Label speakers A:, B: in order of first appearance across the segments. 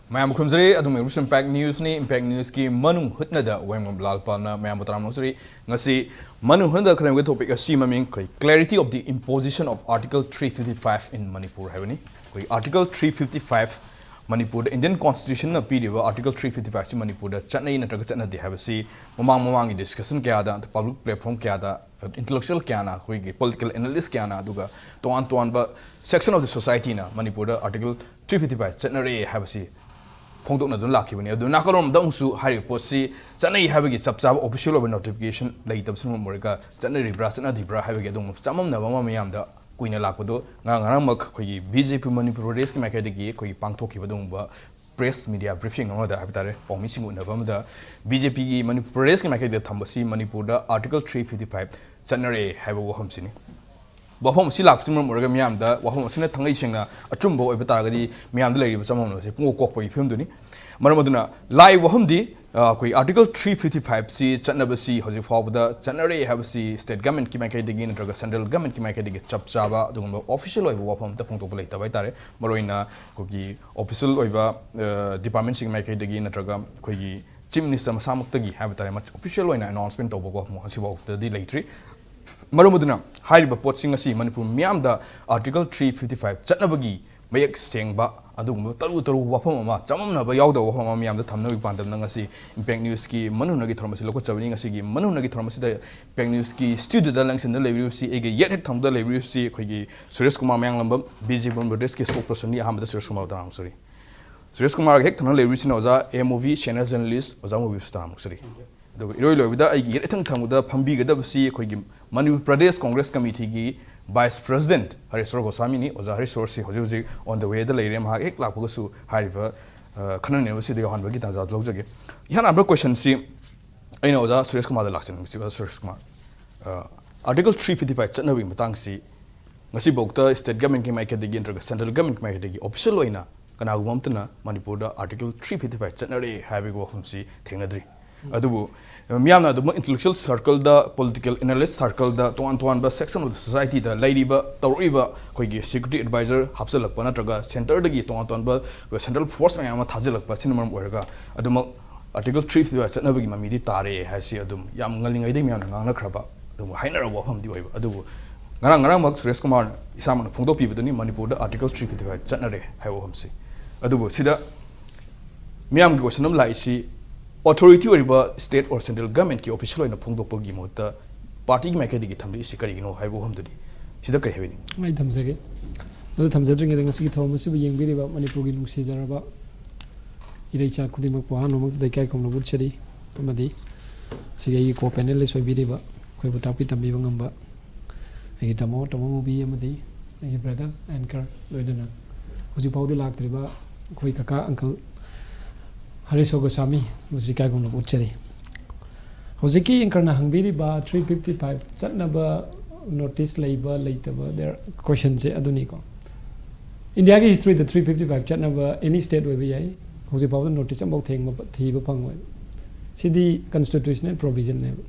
A: Mayam Kunzari, Adum Impact News ni Impact News ki Manung Hutna da Wang Lalpana Mayam Butramosri Ngasi Manung Hunda Kram topic a sea maming clarity of the imposition of Article 355 in Manipur Heaveni. Article 355 Manipur the Indian Constitution na period Article 355 in Manipur the Chennai Natragana de have see Mamang discussion Kiada the public platform Kiada intellectual Kiana political analyst Kiana Duga Tuan but section of the society na Manipur Article 355 Chennai have see Pongdok na dun laki bani adu nakarom dong su hari posi channai habagi chapchab official of notification laitab sum morika channai ribra sana dibra habagi dong chamam na bama miyam da kuina lakpado ngarang mak khoi BJP Manipur race ki makadegi khoi pangthoki badong ba press media briefing amada habitare pomi singu na bama BJP ki Manipur race ki makadegi thambasi Manipur da Article 355 channai habu hamsini Wahom Silak Morgan Miamda, Wahom Senate Tangisha, a Trumbo, a Batagadi, Miamdlay, some of the Poko film Duni. Maramaduna, Lai Wahumdi, Article 355C, Chanabasi, Hosifobda, Chanare Habasi, State Government Kimakadegin, Central Government Kimakadeg, Chapsaba, the official of Wapom, the Ponto Plata Vitare, Marina, Kogi, official of Department Kimakadegin, Tragam, Kogi, Chief Minister Masamutagi, Habitat, much official announcement of Wapom, the delay tree. Marumuduna, Hariba Potsing a sea, Manipur Miamda, Article 355, Chatnabagi, Mayak Stengba, Adum, Taru, Wapama, Chamana, Bayauda, Wapama Miam, the Tamno Pandam Nangasi, Impeng Newski, Manunagi Thomas, local Saving a Sigi, Manunagi Thomas, the Penguski, student the Langs in the Labor Sea, yet Tom the Labor Sea, Quigi, Sureskuma Manglamba, busy Bombardeski spokesperson, Ham the Sureskuma down, sorry. Sureskuma Hector Labor Sinoza, a movie, channel journalist, or some movie star, sorry. The Iroy with the Yet Tamuda, Pambiga, see, Manipur Pradesh Congress Committee Vice President Harisor Gosamini was a resource on the way the lady Mahek Lapusu Hariver Canon University of Hanbagita Logage. Yana question see I know that Suresh Kumar Laxon, Suresh Kumar. Article 355 Chanabi Matangsi Masibokta State Government came make the Central Government make the official loina Kanagumtana Manipur Article 355 Chanari having Wahumsi Tenadri. Adubu Miana the intellectual circle the political analyst circle the Tuan section of the society the lady ba Toriba Kogi security advisor Hapsalak Panatraga center the Tuan central force Mayama Tazilak Pasinum Werga Adum Article 3 Nabagi Mamidi Tare has Adum Yam Galing Idemian Nana Kraba the Hiner Waham the Adubu Narangaramak Sureskumar Isaman Fundo people Manipur Article 355 Janare Hawamsi Adubu Sida Miam Gosanum Laisi Authority or state or central government ki official in a Pungo Pogi Mota, party Makadi Tamli Sikarino, Habo Humdi. Sida Kahavini.
B: I Tamsage. No Tamsatring in the Sea Thomas, young video about Manipuri Caesaraba Iracha Kudimapuano, the Kaikom Butchery, Pamadi, Sigai Copenellis or Bidiba, Quavotapita Bivangamba, a Gitamo, Tomobi Amadi, a brother, anchor, Loidana, was you Paudi Lactriba, Quakaka, uncle. Hariso Gosami was the Kagum Butchery. Hosiki and Karna Hangiri ba 355 Satnaba notice labor later their questions Adonico. In the history, the 355 Chatnaba any state will be a Hosipa notice about thing but Tivapang. See the constitutional provision level.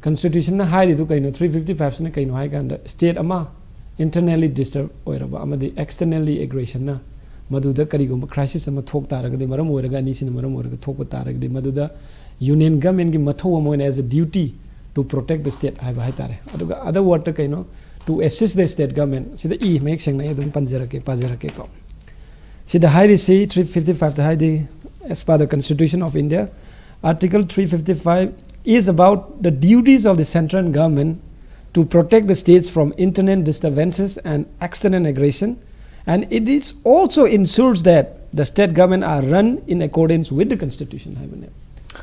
B: Constitution high to Kaino 355 and Kaino High and state ama internally disturbed or the externally aggression. Maduda Karigum crisis and Matok Tarag, the Maramoraga, Nisin Maramoraga, Topa Tarag, the Maduda Union Government Matoa as a duty to protect the state. I have other water to assist the state government. See the E makes Shanghai Panzerake, Pazerake. See the high C 355 the high as per the Constitution of India. Article 355 is about the duties of the central government to protect the states from internal disturbances and external aggression. And it is also ensures that the state government are run in accordance with the constitution.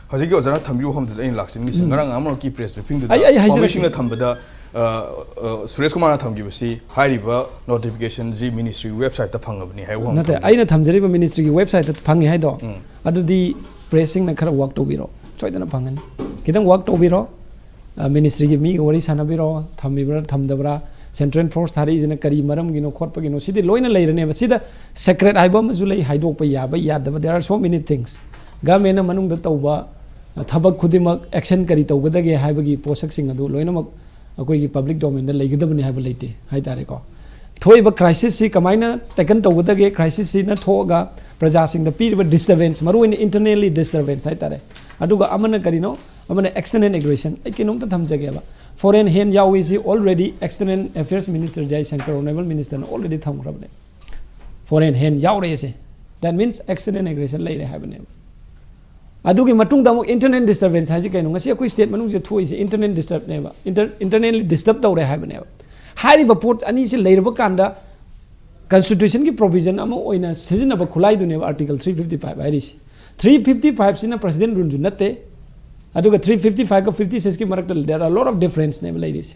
A: Hajiki was not Tamu home to the Inlax in Nissan keep press briefing the formation of Tambada Sureskumana Tamgibusi, High River Notification Z Ministry website the Pangabni.
B: I know Tamzariba Ministry website at Pangi Haido. Adu the pressing the car walk to Biro. Try the Pangan. Kidan walk to Biro. Ministry give me or is Hanabiro, Tamibra, Tamdabra. Central Force is in a Karimaram, Corpagino City, Loina later never see the secret album Zulay Hydopaya, but there are so many things. Gamena Manung the Toba, Tabak Kudimak, Action Karito, Gudagi, Habagi, Posexing, Loinamak, a public domain, the Legabani have a lady, Haitareko. Toiba crisis, Kamina, taken to Gudagi, crisis in a Toga, प्रजासिंग पीरिब disturbance मरुइन internally disturbance हाइतारे अदुगा अमन करिनो अमन external aggression किनोम थमजगेबा फॉरेन हैंड याउइसी already external affairs minister Jaishankar honourable minister already थमख्रबने फॉरेन हैंड याउरेसे दैट मीन्स एक्सटर्नल एग्रेशन लेरे हाबने अदुगी मतुंग दामु इंटरनल डिस्टर्बेंस हाइजे कैनो ngasi akoi state manung je thoi se internal disturb नेबा इंटरनली डिस्टर्ब तौरे हाबने हारिबा पोर्ट अनि से लेरबा कांदा constitution की provision अमा ओइना सिजनबा खुलाई दुनेबा article 355 हाइरिसी 355 Cina president rule ju natte aduga 355 ka 56 ki marakta there are a lot of difference neba lairisi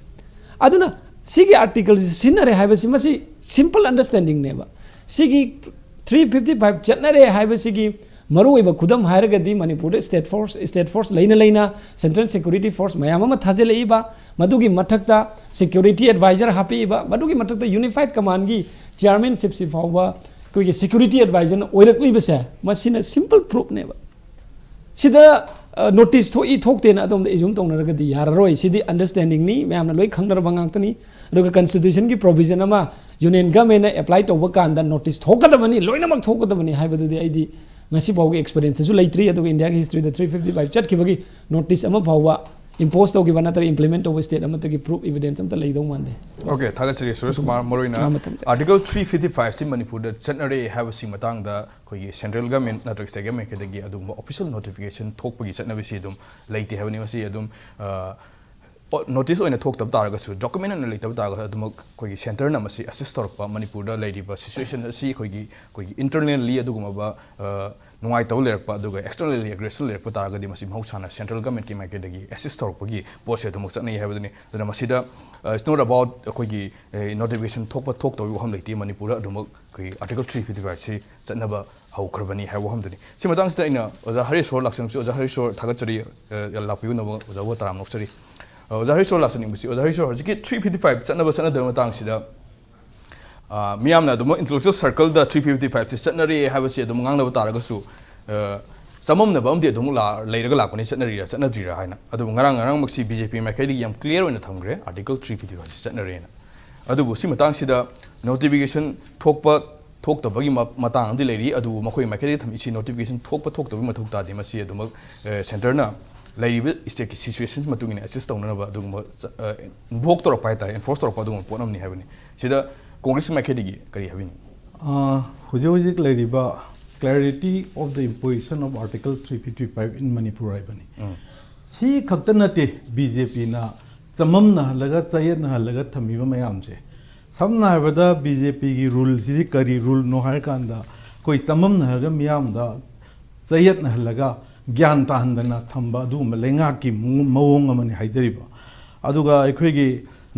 B: aduna sigi article sinare haibasi masi simple understanding neba sigi 355 chatnare haibasi gi maruiba khudam hairagadi manipur state force leina central security force mayam ama thajeleiba madugi mathakta security advisor hapiba madugi mathakta unified command gi chairmanship si fawba koi security advisor oirakli basa masina simple proof neba sida notice to I talk then adom the isum tong na di yararoi sidi understanding ni me amna loi khangnar bangang tani aduga constitution ki provision ama union government apply to work and notice thokadamani loina mak thokadamani haibadu di id ngasi bawgi experience su leitri aduga india ki history the 355 chat ki bagi notice ama bawwa impose to given atari implement over state ama tagi proof evidence am ta leidong mande
A: okay thaga siri suresh kumar morina article 355 si manipur da chanare have sing matang da koi central government na state government ke dagi adum official notification thokpagi channabi si adum leite have ni si adum notice oina thok tab taraga su document na leite taraga adum koi center na masi assist torpa manipur da lady ba situation si koi internally aduguma ba nungai taw lerpa aduga externally aggressive lerpa taragadi masi mausana central government ki maike dagi assist torpagi pose adum chani habaduni dana masida it's not about koigi notification thokpa thok taw ham leiti manipur adum koi article 355 si chanaba haukrabani ha waham duni si matang sta ina oja harishor laksam si oja harishor thagachari lapiu na oja wa taram noksari oja harishor laksani musi oja harishor hojiki 355 chanaba sanada matang sida मियाम ना दुम intellectual circle the 355 से चटनरी have से दुम ngang na taragasu samam na bam de dum la leiraga lakpani chatnari ra chatnadri ra haina adu ngarang maksi bjp makai yam clear oina thamgre article 355 se chatnari na adu bu si matang sida notification thoktabagi matang andi leiri adu makhoi makai tham ichi notification thoktabagi mathuk ta de masi adu center na leiri state ki situations matungina assist tawna ba adu bhok tor pai ta enforce tor pa adu ponam ni habani sida Congress makedigi kari habini
C: hujik leriba clarity of the imposition of article 355 in Manipur ibani si khaktanate BJP na chamam na halaga chayet na halaga thamiba mayam se samna habada BJP gi rule si kari rule no har kanda koi chamam na halaga miyam da chayet na halaga gyan ta handana thamba du malenga ki mawong amani haijariba aduga ekhoi gi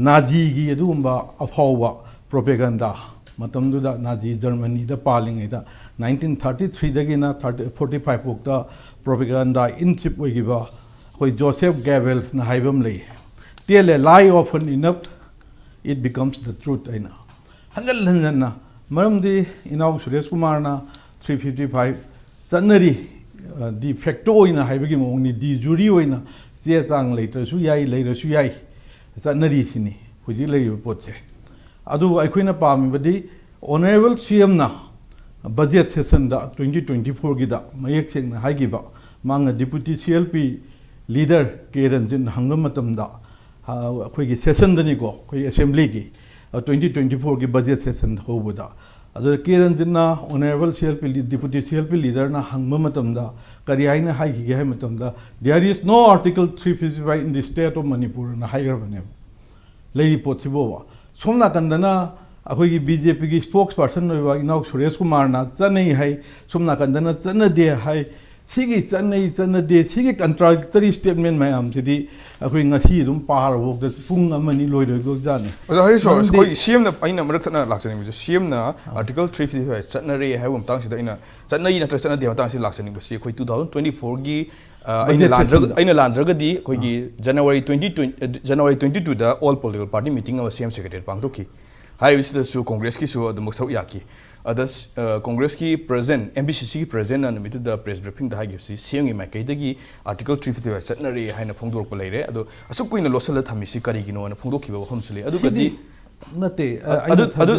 C: nazi gi adumba afawwa propaganda matamduda Nazi Germany da paling ida 1933 dagina 45 bokta propaganda in chip ogiba koi Joseph Goebbels na haibam lei tele lie often enough it becomes the truth aina hangal na maramdi inau Suresh Kumar na 355 chanari de facto oina haibagi mongni di juri oina sia sang later su yai chanari sini huji lei potche adu aikoina pamibadi honorable CM na budget session da 2024 gi da mayek seng na haigiba mang deputy CLP leader Keranjin hangamatam da akoi gi session dani ko koi assembly gi 2024 gi budget session hoboda adu Keranjin na honorable CLP deputy CLP leader na hangamatam da kari haina haigi gi hamatam da there is no article 355 in the state of Manipur na haigar bane lady possible somna kandana akoi gi BJP gi spokesperson noiwa inau Suresh Kumar na chanai hai somna kandana chana de hai sigi chana de sigi contradictory statement mayam sidi akoi ngasi dum par wok da pung amani loi go jane
A: oja hari so koi CM na aina marak thana laksani mi CM na article 355 chana re hai tang sida ina chana na chana de tang si laksani mi si koi 2024 gi aina landraga di koi gi January 22 da all political party meeting of CM secretary pangtoki hai wisida su congress ki su adum sau yaki others congress ki president MBCC ki president na nimitu da press briefing da hagi si CM ma kai dagi article 355 chatnari haina phongdor ko leire ado asuk kuina losal thamisi kari gino na phongdok kiba hom sule adu gadi
C: nate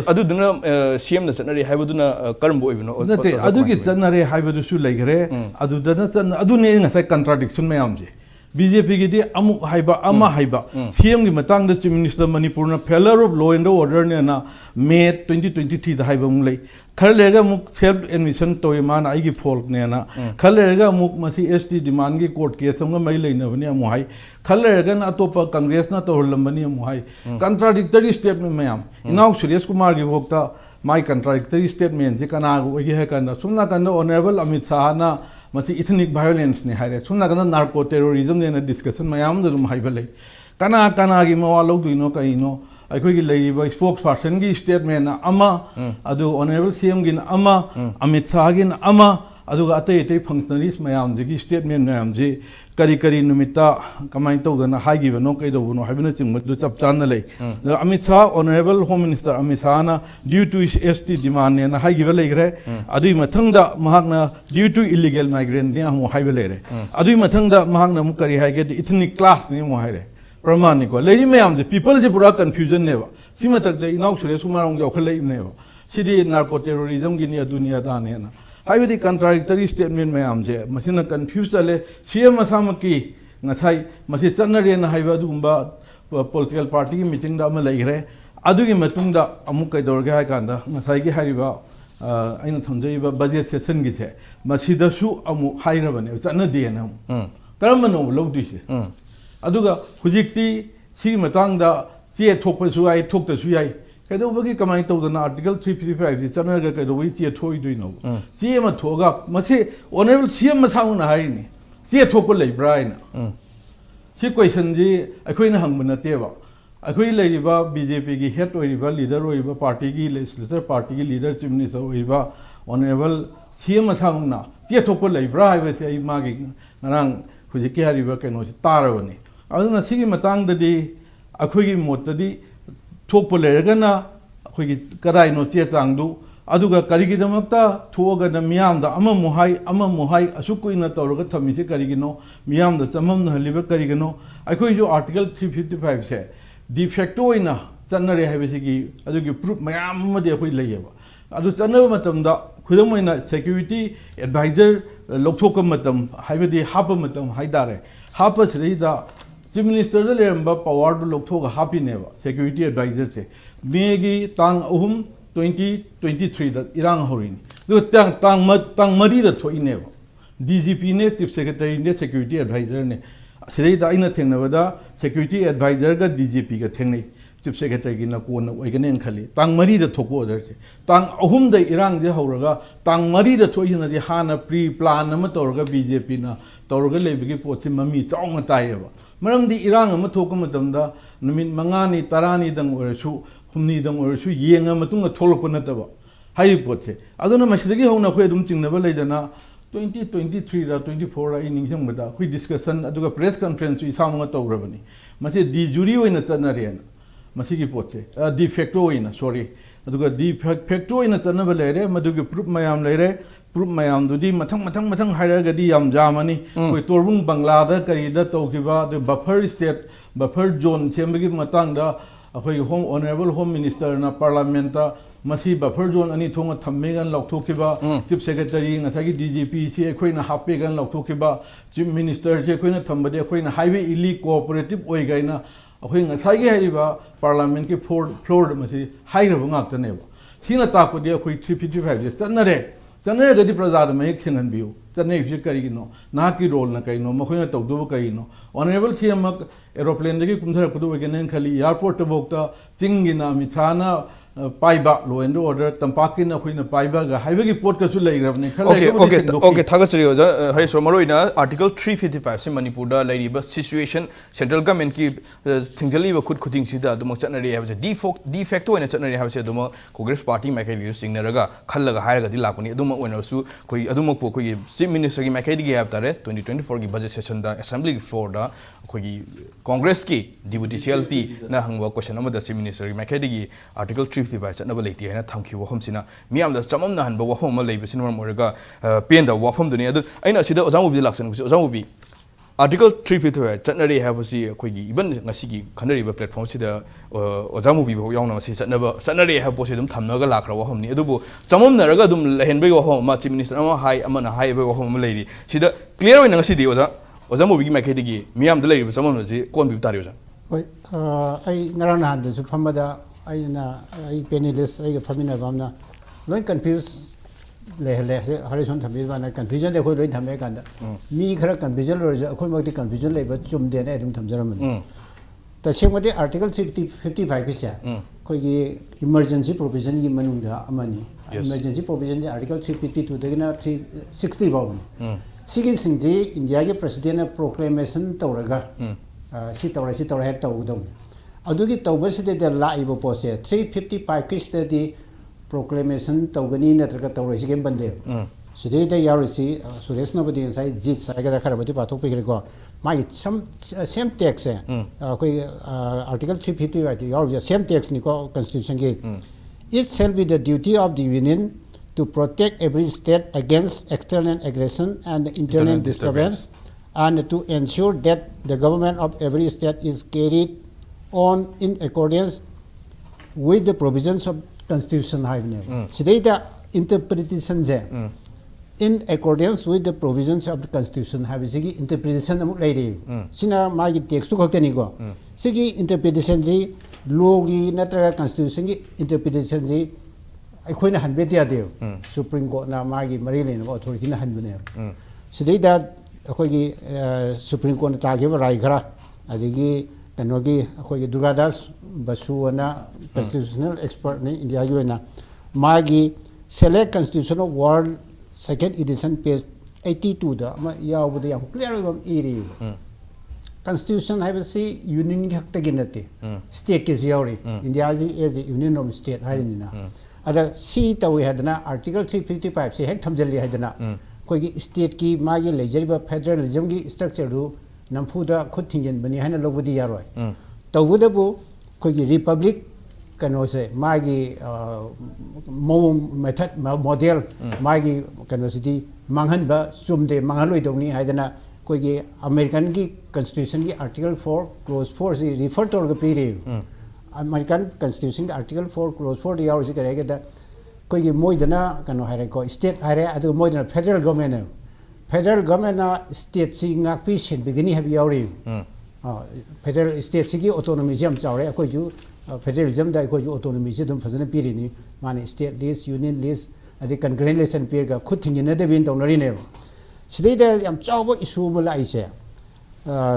A: aduduna CM na chanari haibaduna karambo ibno
C: nate adugi chanare haibadu su legre adudana chan adune ngasai contradiction mayam je BJP ki di amuk haiba ama haiba CM ki matang da Chief Minister Manipur na failure of law and order ne na May 2023 da haiba mulai khalega muk self admission toy man ai gi fault ne na khalega muk masi ST demand gi court case am mai leina bani amu hai khalega na atopa Congress na to lambani amu hai contradictory statement mayam inau Suresh Kumar gi bokta my contradictory statement je kana go gi he kana sumna kana honorable Amit Shah na masi ethnic violence ne haire sumna kana narco terrorism ne na discussion mayam da rum haiba lei kana gi mawalo duino kaino akhoi gi leiba spokesperson gi statement na ama adu honorable CM gi na ama Amit Shah gi na ama adu ga atei functionaries mayam ji gi statement mayam ji kari numita kamai to gana hai gi bano kai do bono haibina chingma du chap chan na lei Amit Shah honorable home minister Amit Shah na due to his ST demand ne na hai gi ba lei gre adui mathang da mahak na due to illegal migrant ne mu hai ba lei re adui mathang da mahak na mu kari hai ge ethnic class ne mu hai re pramani ko lei mayam ji people ji pura confusion ne ba sima tak de inau Suresh Kumar ong jau khalei ne ba sidi narco terrorism gi ni dunia da ne na haibadi contradictory statement mayam je masina confused ale CM asamaki ngasai masi chanare na haiba dugumba political party meeting da ma leire adugi matungda amuk kai dorga hai kanda ngasai gi hariba aina thamjaiba budget session gi se masida su amu haira bane chana de na karam no lodi se aduga hujikti si matangda che thokpa su ai thokta su ai kaidogi kamai tawdana article 355 ji chanaga kaidogi che thoi duino CM thoga mase honorable CM masauna harini che thokko leibra ina si question ji akhoina hangbana teba akhoi leiriba BJP gi head oiriba leader oiriba party gi legislature party gi leader chief minister oiriba honorable CM masauna che thokko leibra haiba se ai magi ngarang hujiki hariba kaino si tarabani aduna sigi matang dadi akhoi gi motadi thokpo leragana akhoi kadai no che changdu aduga karigi damakta thoga na miyam da ama muhai asukuina tawraga thamisi karigino miyam da chamam na haliba karigino akhoi jo article 355 se de facto ina chanare haibesi gi adugi proof mayam ma de akhoi leyeba adu chanaba matam da khudamoina security advisor lokthokam matam haibedi hapa matam haidare hapa sri da Chief Minister da leramba power do lokthok happy neba security advisor che megi tang ahum 2023 da irang horini do tang mari da thoi neba DGP ne chief secretary ne security advisor ne sirei da ina thengna bada security advisor ga DGP ga thengnei chief secretary gi na ko na oigane khali tang mari da thoko order che tang ahum da irang je horaga tang mari da thoi na di hana pre plan na ma torga BJP na torga lebigi pochi mami chaung taiba maramdi irang ama thokam matamda numit mangani tarani dang orasu humni dang orasu yenga matunga tholokpa nataba hai potche aduna masidagi hona khoi dum chingnaba leidana 2023 ra 24 ra iningsam bada khoi discussion aduga press conference isamanga tawrabani mase di jury oina chanarena masigi potche de facto oina sorry aduga de facto oina chanaba lere madugi proof mayam lere proof mayam dudi mathang hairagadi yam jamani koi torbung banglada karida tawkiba the buffer state buffer zone sembagi matangda akhoi home honorable home minister na parliament ta masi buffer zone ani thonga thammegan lakthokiba chief secretary ngasagi DGP si akhoi na hapegan lakthokiba chief minister si akhoi na thambade akhoi na highway illi cooperative oigaina akhoi ngasagi hariba parliament ki floor masi hairaba ngaktaneba sina takodi akhoi 355 je chanare chanare gadi prajada mayek thengan biu chanai fi karigino na ki role na kaino makhoina tawdu kaino honorable CM aeroplane dagi kumthara kudu wegen khali airport bokta chingina michana paiba law and order tampakina khoina paiba ga haibagi port ka su leirabne
A: okay thagachri hari somaroina article 355 se manipur da leiriba situation central government ki thingjali ba khut khuting sida dum chanari ha de facto ina chanari ha se dum congress party makai use singnaraga khallaga hairaga di lakuni dum oina su koi adum ko koi chief minister ki makai di ha tare 2024 ki budget session da assembly floor da koi congress ki deputy CLP na hangwa question amada chief minister ki makai di article 355 chanaba leiti haina thamki wahom sina miam da chamam na han ba wahom ma leibe sin mar morga pen da wahom duni adu aina sida ojamu bi laksan ojamu bi article 352 chatnari have si khoi gi even ngasi gi khanari ba platform si da oja movie bo yauna si chatnari have bo si dum thamna ga lakra wa homni adubu chamom na raga dum lehen bai wa hom ma chief minister ama hai amana hai bai wa hom leiri si da clear oi ngasi di oja movie gi ma khedi gi miyam da leiri chamom na si kon bi tari oja
D: oi ai ngarang na han su phamada ai na ai panelist ai ga phamina bamna loi confuse le harison thambi bana confusion de khoi loi thamme kan da mi khara confusion lo ja khoi mokti confusion le ba chum de na dum thamjaram ta semode article 55 pisa khoi gi emergency provision gi manung da amani emergency provision ji article 352 de na 360 baw sigi singji india ge president proclamation tawraga si tawra he tawdom adugi tawba side de la ibo pose 355 kis de proclamation tawgani natraga tawrisi game bande sidai da yarisi suresh nabadi sai jit sai ga kharabati pathok pe ko mai same text koi article 350 right yar same text ni ko constitution ge it shall be the duty of the union to protect every state against external aggression and internal disturbance and to ensure that the government of every state is carried on in accordance with the provisions of constitution have today the interpretation in accordance with the provisions of the constitution have sigi interpretation amuk leiri sina magi text to khakte ni go sigi interpretation ji law gi natra constitution gi interpretation ji aikoina hanbe dia de supreme court na magi mari le no authority na hanbune sidai da akoi gi supreme court ta ge rai khara adigi kanogi akoi gi durgadas basuana constitutional expert ni india gi na magi select constitutional world second edition page 82 da ma yaw da yam clear bam iri constitution have si union gi hakta gi nate state ke yawri india ji as a union of state harini na ada si tawi hadna article 355 se hek thamjali hadna koi gi state ki magi lejeriba federalism gi structure du namfuda khut thingen bani hana lobudi yaroi tawudabu koi gi republic kano se magi method model magi kano sidi manghan ba sumde mangaloi dongni haidana koi gi american gi constitution gi article 4 clause 4 se refer to ga piri american constitution article 4 clause 4 yaw se kare ga da koi gi moidana kano hare ko state hare adu moidana federal government na state si ngak pi sin begini have yawri federal state sigi autonomy jam chawre akoi ju federalism da akoi ju autonomy ji dum phajana piri ni mane state list union list adi congratulation pir ga khut thing na de bin tonari ne sidai da yam chawbo issue ma lai se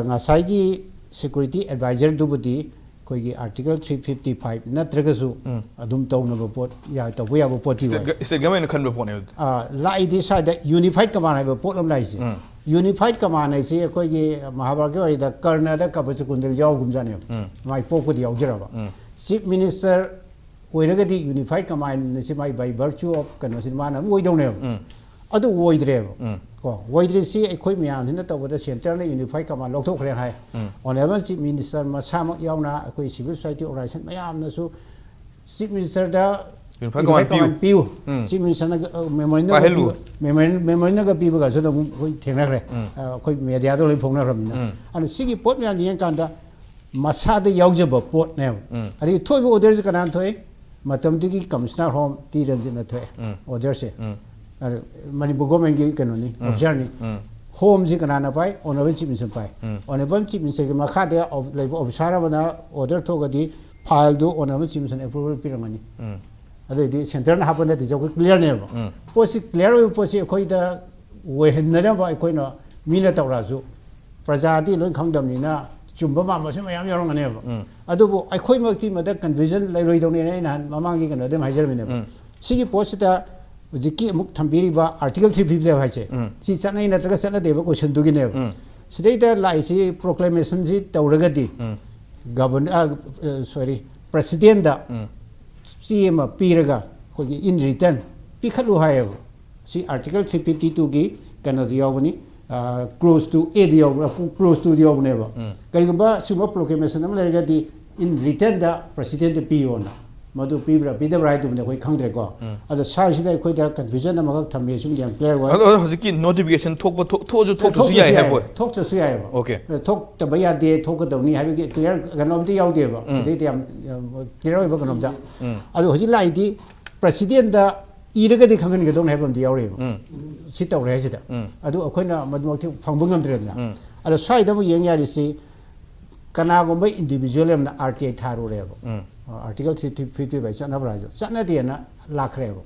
D: nga sai gi security advisor du budi koi gi article 355 natraga su adum tawna bo pot ya to ya bo pot ti
A: is it gamen khan bo pone
D: lai di sa da unified command ba pot lam lai se unified command ai se koi gi mahabharata oi da karna da kabachu kundal yaw gum jane mai pok di yaw jara ba chief minister oiraga di unified command ne se mai by virtue of kano sin mana oi dong ne adu oi dre ko oi dre si koi myam hin da da center na unified command lok thok khre hai honorable chief minister ma sama yauna koi civil society organization mayam na su chief minister da
A: unified command
D: piu chief minister na memory na ga piu ga so da koi thengna khre koi media do loi phongna ram na an sigi pot myam yen kan da masa da yaujaba pot ne ari thoi bo order ka nan thoi matam digi commissioner home ti ranjit na thoi order se Manipur government gi kanoni observe ni home ji kana na pai honorable chief minister pai honorable chief minister gi makha de like observe bana order to gadi file do honorable chief minister approval piramani ade di center na happen de jo clear ne posi clear o posi khoi da we hen na ba khoi na mina tawra ju praja di loi khangdam ni na chumba ma ma se mayam yarong ne ba adubu ai khoi ma ki ma da confusion lai roi dong ne na mamang gi kana de mai jar ne sigi posi da Jiki muk thambiri ba article 350 hai che si chanai na traga chana deba question du gi ne sidai da lai si proclamation ji tawraga di governor president da CM piraga ko gi in return pikhalu hai si article 352 gi kana di yawni close to a di yaw close to di yaw ne ba kali ba sima proclamation am lega di in return da president pi ona मधु पीब्रा पीदब्रा हाइदुबने कोई खंगद्रेको अदो साइसिदा कोइदा confusion अमगक थमे सुम याम clear वा
A: अदो हजिकी notification थोक थोजु थोकसु याय है बोय
D: थोक तो सुयाय बा
A: ओके
D: थोक त बया दे थोक दवनी हाइबे क्लियर गनोमति यावदे बा सिदे याम क्लियर होइबा गनोमदा अदो हजि लाइदि प्रेसिडेंट दा इरगदि खंगन गदोन हाइबम दि यावरे सि तौरे हजिदा अदो अखोइना मदमथि फंगबो ngamdredna अदो साइदा बो येंग यारिसि कनागोम इंडिविजुअल एमना आरटीआई थारुरेबो आर्टिकल 350 चनाब्राजो चनादेना लाखरेबो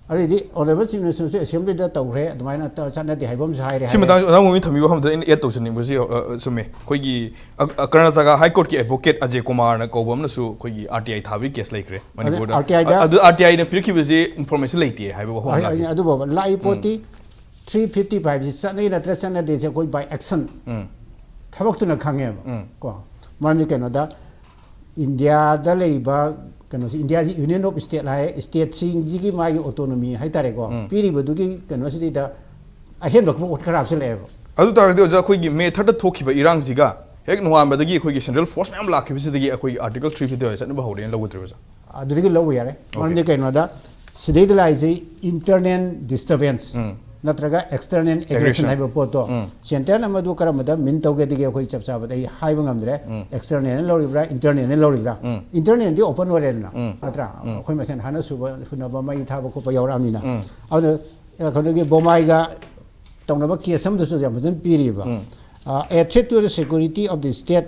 D: अरेदि ऑनरेबल चीफ मिनिस्टर से असेंबली दा तौरे अदमाइना चनादे हाइबम साइरे
A: सिमदा ना मुमी थमिबो हमदा इन एड तोसनि बसि सुमे खोगी कर्नाटका हाई कोर्ट की एडवोकेट अजय कुमार न Cobham नसु खोगी RTI थाबि case लेखरे Manipur RTI ने पिरखिबजे इंफॉर्मेशन लेति हाइबो हो
D: अदु बाबा लाई पोती 355 जी चनै नत्र चनादे से कोई बाय एक्शन थबक्तुना खांगे को मानि केनोदा इंडिया दा लेबा कनो इंडिया जी यूनियन ऑफ स्टेट लाए स्टेट सिंग जी की मागी ऑटोनॉमी हाइ तारे को पीरी बदुगी कनो सिदी दा अहेन बखबो उठ खराब से लेबो
A: अदु तारदे ओजा खोगी मे थर्ड थोखिबा इरांग जिगा हेक नोआम बदगी खोगी सेंट्रल फोर्स मैम लाखिबसिदगी खोगी आर्टिकल 350 चनबा हौरेन लवद्रबजा
D: अदुगी लव यारे मानि केनोदा सिदे लाइजे इंटरनल डिस्टरबेंस नत्रगा एक्सटर्नल एग्रेशन हाइबो पोतो सेंटर नमदु करमदा मिन तौगेदिगे खोई चपचाबदे हाइबो ngamdre एक्सटर्नल लौरिब्रा इंटरनल लौरिब्रा इंटरनल दि ओपन वरेना नत्रा खोई मसेन हाना सुबो फुनबा माइ थाबो को पयावरामनिना अदो खनगे बोमाइगा तौनबा केसम दसु यामजन पीरिबा a threat to the security of the state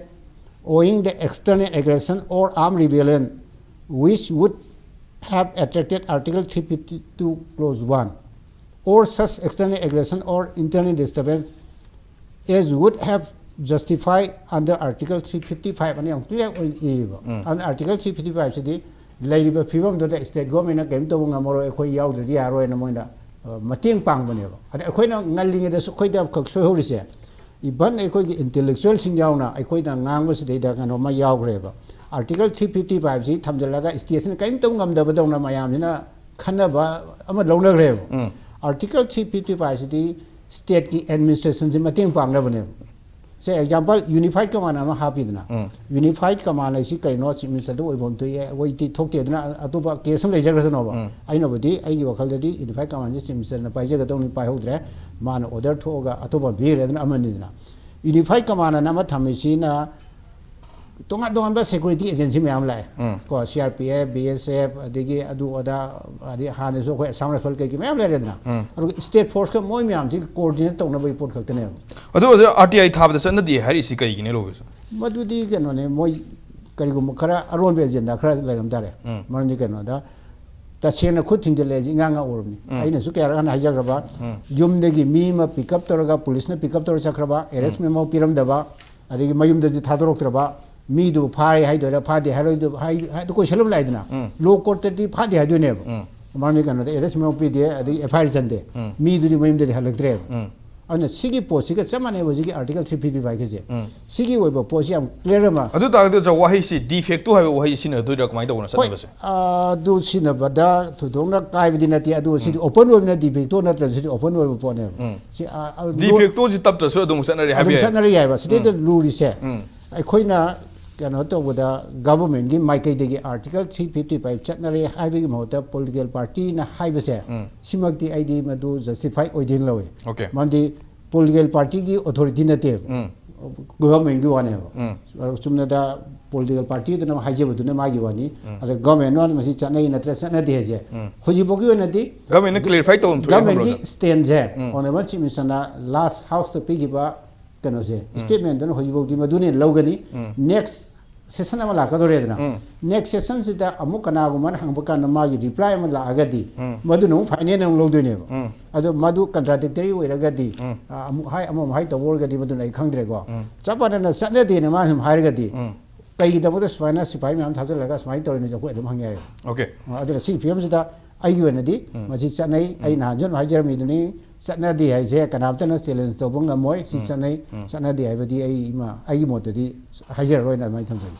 D: owing the external aggression or armed rebellion which would have attracted article 352 clause 1 or such external aggression or internal disturbance as would have justified under article 355 and clear on article 355 sidi laiba phibam do the state government game to ngamoro ekhoi yaudri yaro na moina mating pang bane ba ada ekhoi na ngalling da su khoi da khak soi horise iban ekhoi gi intellectual sing yauna ekhoi da ngang ba sidi da kano ma yaugre ba article 355 si thamjalaga station kaim to ngam da ba dong na mayam na khana ba ama longna gre Article 355 is the state की administration से मतें पांगना बने से example unified command ना happy देना unified command ऐसी कई नौ चीज़ में सदो वही बोलते हैं वही टी ठोक दिया देना अतुपा केस में ले जाकर सनो बा आई नो बदी आई की वकाल देती unified command जिस चीज़ में पाइजे का तो नहीं पाए होते हैं मान order ठोगा अतुपा भी रहते ना अमन देना unified command ना मत हमेशा ना तोंगा तोंगा बस सिक्योरिटी एजेंसी में हम लाए को सीआरपीएफ बीएसएफ अदिगी अदु अदा अदि हाने सो को सामने फल के में हम ले रेदना और स्टेट फोर्स का मोय में हम जी कोऑर्डिनेट तोंना बई पोट खतने
A: अदु आरटीआई थाबद सनदी हारि सि कई गिने लोगे
D: मदुदी कनो ने मोय करिगुम खरा अरोन बे एजेंडा खरा लेरम दारे मरनी कनो दा तसेना खुद थिंजले जी ngang ओरमनी आइना सु केरा हाना हाइजाग्रबा जुमदेगी मी मा पिकअप तोरगा पुलिस ने पिकअप तोर चक्रबा अरेस्ट मेमो पिरम दबा अदिगी मयुम दजी थादरोक्त्रबा मीदु फाय हाइदोरा फादे हाइदो हाइदो को सलम लाइदना लो कोर्ट ती फादे हाइदोने माने कनो दे एरेस में पीदे अदि एफआईआर चंदे मीदु दि मयम दे हलक्त्रे अन सिगी पोसिगा चमाने बजिगी आर्टिकल 355 के जे सिगी ओइबो पोसि हम क्लियर मा
A: अदु तागदे ज वाहि सि डिफेक्टो हाइबो वाहि सिन दुइरा कमाइ तौना सनबसे
D: दु सिनबदा थुदोंना काइबदि नति अदु सि ओपन ओइबना डिफेक्टो नत्र सि ओपन ओइबो पोने सि
A: डिफेक्टो जि तपतसो अदुम सनरि हाबि
D: सनरि याइबा सिदे लुरिसे अखोइना कनो तो वदा गवर्नमेंट की माइकई देगी आर्टिकल 355 चटनरे हाइबे मोटा पॉलिटिकल पार्टी ना हाइबसे सिमक्ति आईडी मदु जस्टिफाई ओइदिन लवे
A: ओके
D: मंदी पॉलिटिकल पार्टी की अथॉरिटी नते गवर्नमेंट की वाने हो सुमनदा पॉलिटिकल पार्टी दना हाइजे बदुना मागी वानी अरे गवर्नमेंट नॉन मसी चटनई नत्र चटनदे हेजे होजि बोगी वनदी
A: गवर्नमेंट ने क्लियरफाई तो
D: गवर्नमेंट की स्टैंड जे honourable chief minister last house तो पीगिबा कनो से स्टेटमेंट दन होजि बोगी मदुने लौगनी नेक्स्ट सेशन अमा लाकदोरेदना नेक्स्ट सेशन सिदा अमु कनागुमन हंगबकान मागी रिप्लाई अमा लागदी मदुनो फाइनल न लौदोनेबो अदो मदु कंट्राडिक्टरी ओइरगदी अमु हाई अमु हाई तवरगदी मदुन आई खंगद्रेगो चपादना सनदेने मा सम हाइरगदी कई दबो स्पाइना सिपाई में हम थाजलगा स्माइ तोरिने जको एकदम हंगे
A: ओके
D: अदो सी पीएम सिदा आइगी वनदी मसि चनै आई नाजन हाइजरमिदुनी चनदी हाइजे कनाबतन चैलेंज तोबंग मोय सि चनै चनदी हाइबदी आई मा आई मोतदी हाइजर रोइना माइ थमजै